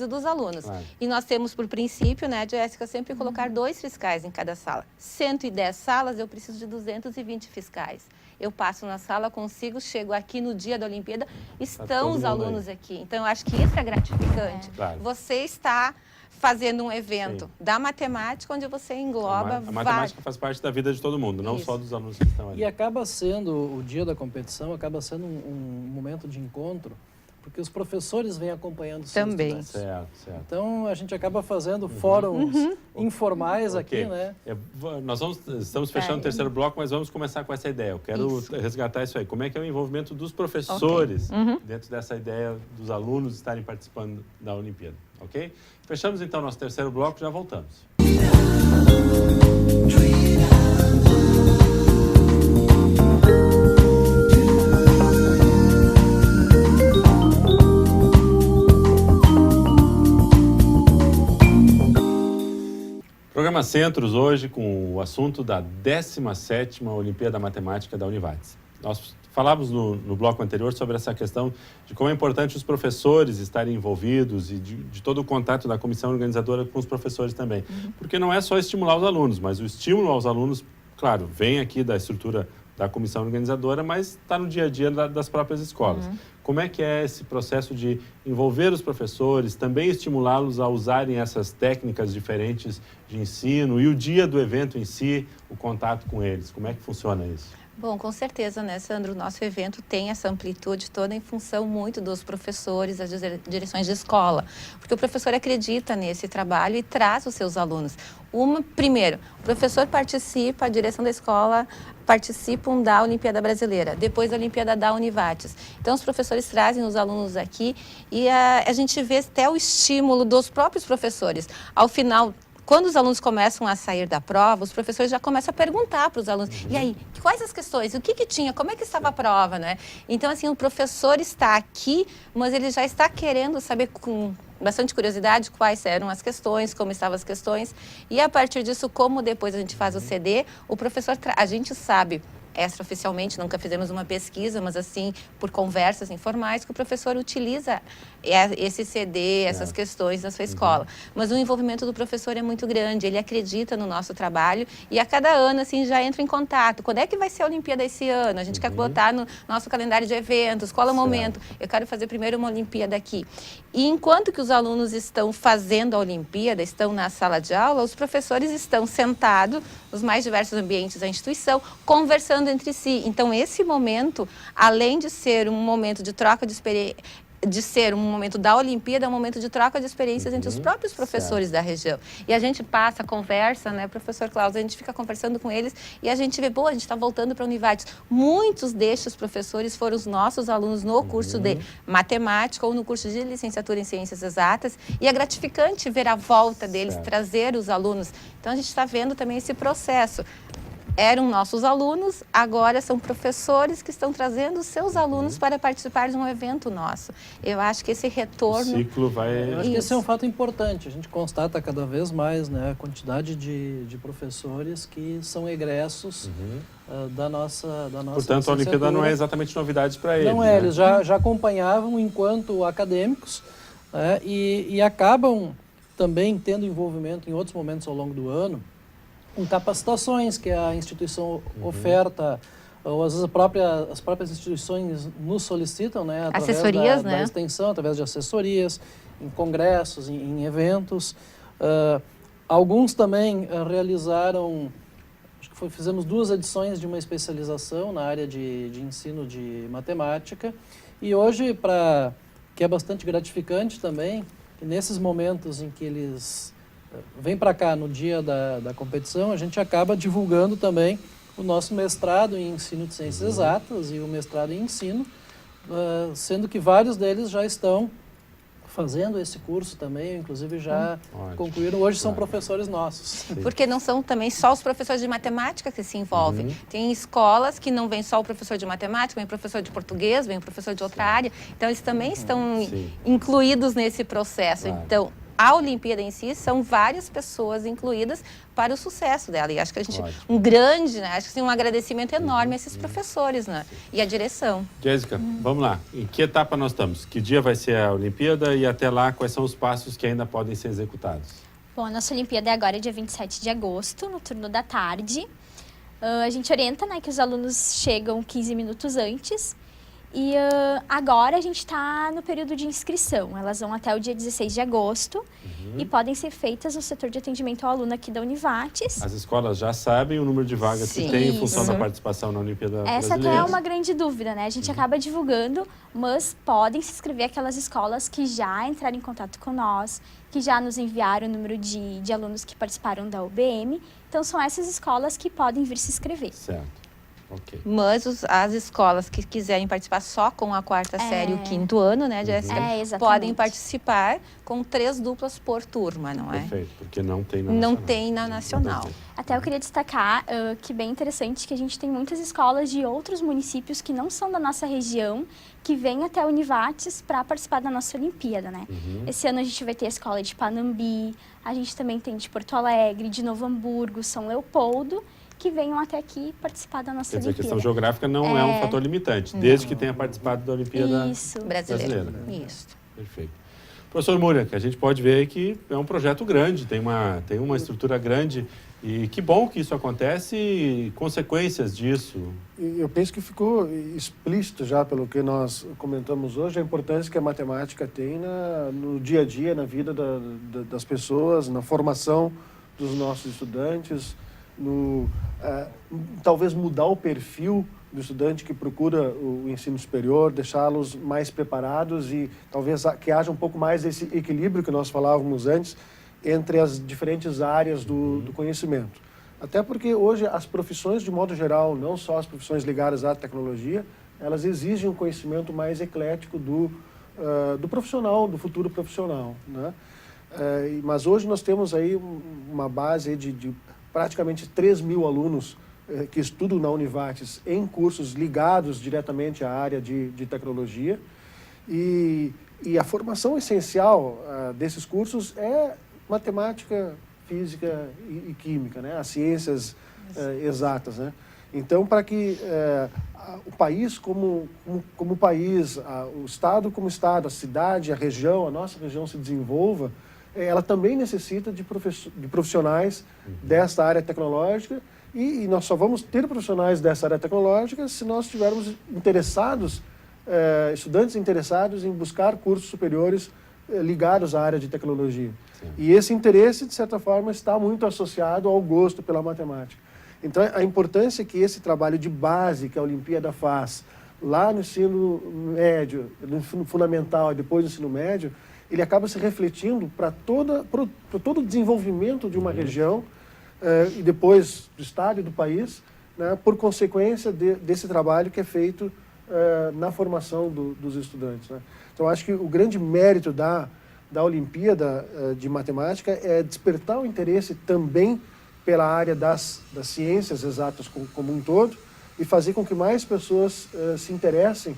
dos alunos. Claro. E nós temos por princípio, né, Jéssica, sempre colocar 2 fiscais em cada sala. 110 salas, eu preciso de 220 fiscais. Eu passo na sala, consigo, chego aqui no dia da Olimpíada, estão todo os mundo alunos aqui. Então, eu acho que isso é gratificante. Claro. Você está fazendo um evento da matemática onde você engloba A matemática faz parte da vida de todo mundo, não Isso. só dos alunos que estão ali. E acaba sendo, o dia da competição, acaba sendo um momento de encontro, porque os professores vêm acompanhando os seus Também. estudantes. Certo, certo. Então, a gente acaba fazendo fóruns informais aqui, Ok. né? Nós estamos fechando o terceiro bloco, mas vamos começar com essa ideia. Eu quero Isso. resgatar isso aí. Como é que é o envolvimento dos professores dentro dessa ideia dos alunos estarem participando da Olimpíada, ok? Fechamos então nosso terceiro bloco, já voltamos. Programa Centros hoje com o assunto da 17ª Olimpíada Matemática da Univates. Nós falávamos no bloco anterior sobre essa questão de como é importante os professores estarem envolvidos e de todo o contato da comissão organizadora com os professores também. Porque não é só estimular os alunos, mas o estímulo aos alunos, claro, vem aqui da estrutura da comissão organizadora, mas está no dia a dia das próprias escolas. Como é que é esse processo de envolver os professores, também estimulá-los a usarem essas técnicas diferentes de ensino e o dia do evento em si, o contato com eles? Como é que funciona isso? Bom, com certeza, né, Sandro? O nosso evento tem essa amplitude toda em função muito dos professores, das direções de escola, porque o professor acredita nesse trabalho e traz os seus alunos. Primeiro, o professor participa, a direção da escola participam da Olimpíada Brasileira, depois da Olimpíada da Univates. Então, os professores trazem os alunos aqui e a gente vê até o estímulo dos próprios professores. Ao final, quando os alunos começam a sair da prova, os professores já começam a perguntar para os alunos, e aí, quais as questões? O que tinha? Como é que estava a prova, né? Então, assim, o professor está aqui, mas ele já está querendo saber com bastante curiosidade quais eram as questões, como estavam as questões, e a partir disso, como depois a gente faz o CD, o professor, a gente sabe, extraoficialmente, nunca fizemos uma pesquisa, mas assim, por conversas informais, que o professor utiliza esse CD, essas questões na sua escola. Mas o envolvimento do professor é muito grande, ele acredita no nosso trabalho e a cada ano, assim, já entra em contato. Quando é que vai ser a Olimpíada esse ano? A gente quer botar no nosso calendário de eventos, qual é o momento? Eu quero fazer primeiro uma Olimpíada aqui. E enquanto que os alunos estão fazendo a Olimpíada, estão na sala de aula, os professores estão sentados nos mais diversos ambientes da instituição, conversando entre si. Então, esse momento, além de ser um momento de troca de experiência, de ser um momento da Olimpíada, é um momento de troca de experiências entre os próprios professores da região. E a gente passa, conversa, né, professor Klaus, a gente fica conversando com eles e a gente vê, a gente está voltando para a Univates. Muitos destes professores foram os nossos alunos no curso de matemática ou no curso de licenciatura em ciências exatas e é gratificante ver a volta deles, trazer os alunos. Então, a gente está vendo também esse processo. Eram nossos alunos, agora são professores que estão trazendo os seus alunos para participar de um evento nosso. Eu acho que esse retorno... O ciclo vai... Eu acho que esse é um fato importante. A gente constata cada vez mais, né, a quantidade de professores que são egressos da nossa Portanto, a Olimpíada não é exatamente novidade para eles. Não é, eles já acompanhavam enquanto acadêmicos, né, e acabam também tendo envolvimento em outros momentos ao longo do ano, com capacitações que a instituição oferta, ou às vezes as próprias instituições nos solicitam, né, através assessorias, da extensão, através de assessorias, em congressos, em eventos. Alguns também realizaram, acho que fizemos 2 edições de uma especialização na área de ensino de matemática, e hoje, que é bastante gratificante também, que nesses momentos em que eles vem para cá no dia da competição, a gente acaba divulgando também o nosso mestrado em ensino de ciências exatas e o mestrado em ensino, sendo que vários deles já estão fazendo esse curso também, inclusive já concluíram, hoje são professores nossos. Porque não são também só os professores de matemática que se envolvem. Tem escolas que não vem só o professor de matemática, vem o professor de português, vem o professor de outra área, então eles também estão incluídos nesse processo. Então, a Olimpíada em si são várias pessoas incluídas para o sucesso dela. E acho que a gente, acho que um agradecimento enorme a esses professores, né? E a direção. Jéssica, vamos lá. Em que etapa nós estamos? Que dia vai ser a Olimpíada e até lá quais são os passos que ainda podem ser executados? Bom, a nossa Olimpíada é agora dia 27 de agosto, no turno da tarde. A gente orienta, né, que os alunos chegam 15 minutos antes. E agora a gente está no período de inscrição. Elas vão até o dia 16 de agosto e podem ser feitas no setor de atendimento ao aluno aqui da Univates. As escolas já sabem o número de vagas que tem em função da participação na Olimpíada Essa Brasileira. até é uma grande dúvida, né? A gente acaba divulgando, mas podem se inscrever aquelas escolas que já entraram em contato com nós, que já nos enviaram o número de alunos que participaram da UBM. Então, são essas escolas que podem vir se inscrever. Certo. Okay. Mas as escolas que quiserem participar só com a 4ª série e o 5º ano, né, Jéssica, podem participar com 3 duplas por turma, não é? Perfeito, porque não tem na nacional. Não tem na nacional. Até eu queria destacar que bem interessante que a gente tem muitas escolas de outros municípios que não são da nossa região, que vêm até a Univates para participar da nossa Olimpíada, né? Esse ano a gente vai ter a escola de Panambi, a gente também tem de Porto Alegre, de Novo Hamburgo, São Leopoldo, que venham até aqui participar da nossa Quer dizer, a Olimpíada. questão geográfica não é um fator limitante, desde que tenha participado da Olimpíada Isso. brasileira. Isso. Perfeito. Professor Múria, que a gente pode ver aí que é um projeto grande, tem uma estrutura grande, e que bom que isso acontece e consequências disso. E eu penso que ficou explícito já pelo que nós comentamos hoje, a importância que a matemática tem no dia a dia, na vida das pessoas, na formação dos nossos estudantes, talvez mudar o perfil do estudante que procura o ensino superior, deixá-los mais preparados e talvez que haja um pouco mais desse equilíbrio que nós falávamos antes entre as diferentes áreas do conhecimento. Até porque hoje as profissões, de modo geral, não só as profissões ligadas à tecnologia, elas exigem um conhecimento mais eclético do profissional, do futuro profissional, né? Mas hoje nós temos aí uma base aí de praticamente 3.000 alunos que estudam na Univates em cursos ligados diretamente à área de tecnologia. E a formação essencial desses cursos é matemática, física e química, né? As ciências exatas, né? Então, para que o país como país, o Estado como Estado, a cidade, a região, a nossa região se desenvolva, ela também necessita de profissionais dessa área tecnológica, e nós só vamos ter profissionais dessa área tecnológica se nós tivermos estudantes interessados em buscar cursos superiores ligados à área de tecnologia. Sim. E esse interesse, de certa forma, está muito associado ao gosto pela matemática. Então, a importância que esse trabalho de base que a Olimpíada faz lá no ensino médio, no ensino fundamental e depois no ensino médio, ele acaba se refletindo para todo o desenvolvimento de uma região e depois do estado e do país, né, por consequência desse trabalho que é feito na formação dos estudantes, né? Então, acho que o grande mérito da Olimpíada de Matemática é despertar o interesse também pela área das ciências exatas como um todo e fazer com que mais pessoas se interessem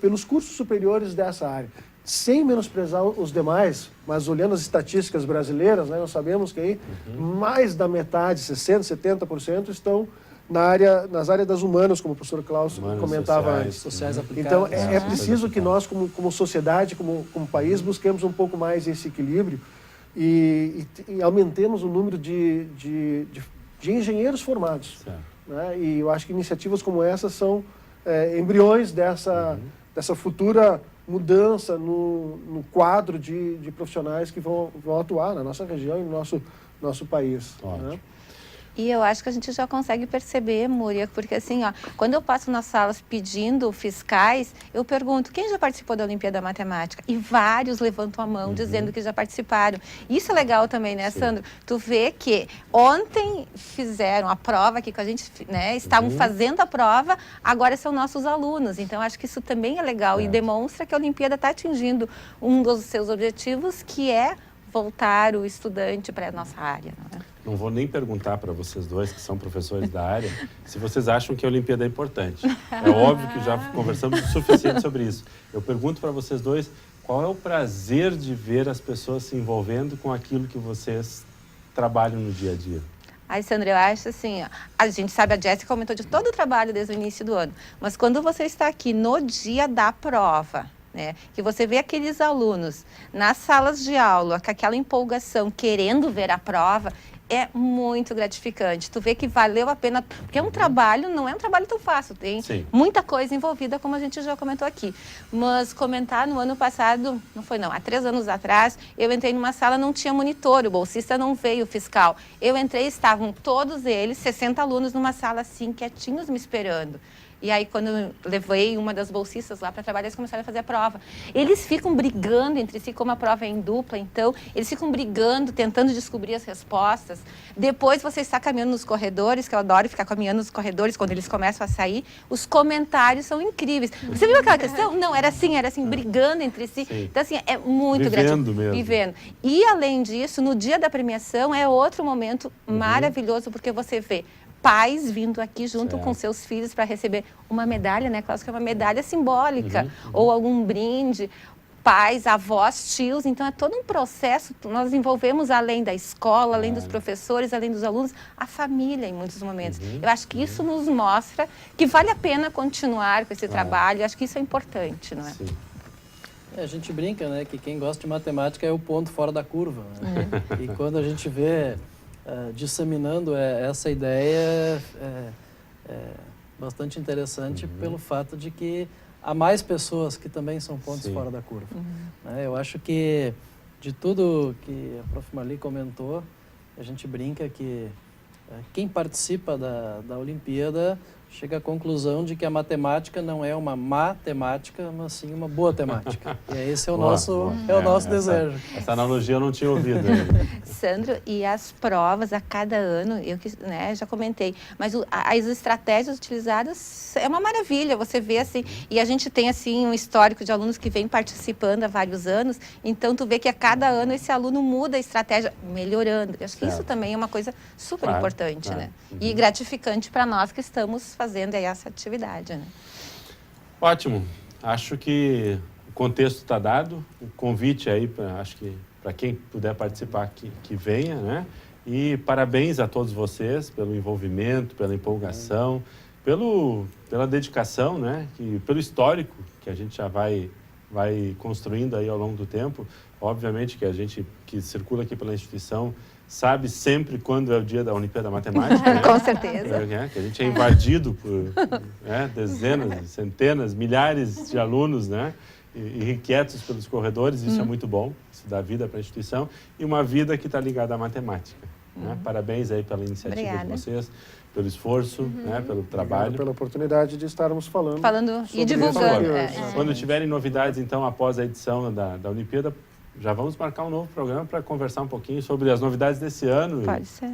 pelos cursos superiores dessa área. Sem menosprezar os demais, mas olhando as estatísticas brasileiras, né, nós sabemos que aí mais da metade, 60%, 70%, estão nas áreas das humanas, como o professor Klaus comentava antes. Sociais aplicadas. Então, é preciso que nós, como sociedade, como país, busquemos um pouco mais esse equilíbrio e aumentemos o número de engenheiros formados. Né? E eu acho que iniciativas como essa são embriões dessa futura mudança no quadro de profissionais que vão atuar na nossa região e no nosso país. Né? E eu acho que a gente já consegue perceber, Múria, porque assim, quando eu passo nas salas pedindo fiscais, eu pergunto, quem já participou da Olimpíada Matemática? E vários levantam a mão dizendo que já participaram. Isso é legal também, né, Sandro? Tu vê que ontem fizeram a prova aqui com a gente, né? Estavam fazendo a prova, agora são nossos alunos. Então, acho que isso também é legal e demonstra que a Olimpíada está atingindo um dos seus objetivos, que é voltar o estudante para a nossa área. Não é? Não vou nem perguntar para vocês dois, que são professores da área, se vocês acham que a Olimpíada é importante. É óbvio que já conversamos o suficiente sobre isso. Eu pergunto para vocês dois, qual é o prazer de ver as pessoas se envolvendo com aquilo que vocês trabalham no dia a dia? Ai, Sandra, eu acho assim, a gente sabe, a Jéssica comentou de todo o trabalho desde o início do ano, mas quando você está aqui no dia da prova, né, que você vê aqueles alunos nas salas de aula, com aquela empolgação, querendo ver a prova, é muito gratificante. Tu vê que valeu a pena, porque é um trabalho, não é um trabalho tão fácil, tem muita coisa envolvida, como a gente já comentou aqui. Mas comentar no ano passado, há 3 anos atrás, eu entrei numa sala, não tinha monitor, o bolsista não veio, o fiscal. Eu entrei, estavam todos eles, 60 alunos numa sala assim, quietinhos me esperando. E aí, quando eu levei uma das bolsistas lá para trabalhar, eles começaram a fazer a prova. Eles ficam brigando entre si, como a prova é em dupla, então, eles ficam brigando, tentando descobrir as respostas. Depois, você está caminhando nos corredores, que eu adoro ficar caminhando nos corredores, quando eles começam a sair, os comentários são incríveis. Você viu aquela questão? Não, era assim, brigando entre si. Sim. Então, assim, é muito gratificante. Vivendo. E, além disso, no dia da premiação, é outro momento maravilhoso, porque você vê pais vindo aqui junto com seus filhos para receber uma medalha, né, Cláudio? Que é uma medalha simbólica, ou algum brinde. pais, avós, tios, então é todo um processo, nós envolvemos além da escola, além dos professores, além dos alunos, a família em muitos momentos. Eu acho que isso nos mostra que vale a pena continuar com esse trabalho, eu acho que isso é importante, não é? Sim. A gente brinca, né, que quem gosta de matemática é o ponto fora da curva, né? E quando a gente vê disseminando essa ideia, é bastante interessante pelo fato de que há mais pessoas que também são pontos fora da curva. Né? Eu acho que de tudo que a Prof. Marli comentou, a gente brinca que quem participa da Olimpíada chega à conclusão de que a matemática não é uma má temática, mas sim uma boa temática. E esse é o nosso desejo. Essa analogia eu não tinha ouvido ainda. Sandro, e as provas a cada ano, eu já comentei, mas as estratégias utilizadas é uma maravilha, você vê assim, e a gente tem assim um histórico de alunos que vem participando há vários anos, então tu vê que a cada ano esse aluno muda a estratégia, melhorando. Eu acho que isso também é uma coisa super importante, né? E gratificante para nós que estamos fazendo aí essa atividade, né? Ótimo. Acho que o contexto está dado. O convite aí, acho que para quem puder participar, que venha, né? E parabéns a todos vocês pelo envolvimento, pela empolgação, pela dedicação, né? Pelo histórico que a gente já vai construindo aí ao longo do tempo. Obviamente que a gente que circula aqui pela instituição sabe sempre quando é o dia da Olimpíada Matemática. Né? Com certeza. Que a gente é invadido por dezenas, centenas, milhares de alunos, né? E inquietos pelos corredores, isso é muito bom, isso dá vida para a instituição, e uma vida que está ligada à matemática. Né? Parabéns aí pela iniciativa de vocês, pelo esforço, né? Pelo trabalho. Pela oportunidade de estarmos falando E divulgando. Quando tiverem novidades, então, após a edição da Olimpíada, já vamos marcar um novo programa para conversar um pouquinho sobre as novidades desse ano e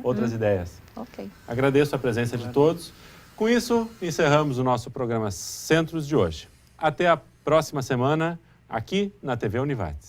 outras ideias. Ok. Agradeço a presença de todos. Com isso, encerramos o nosso programa Centros de hoje. Até a próxima semana, aqui na TV Univates.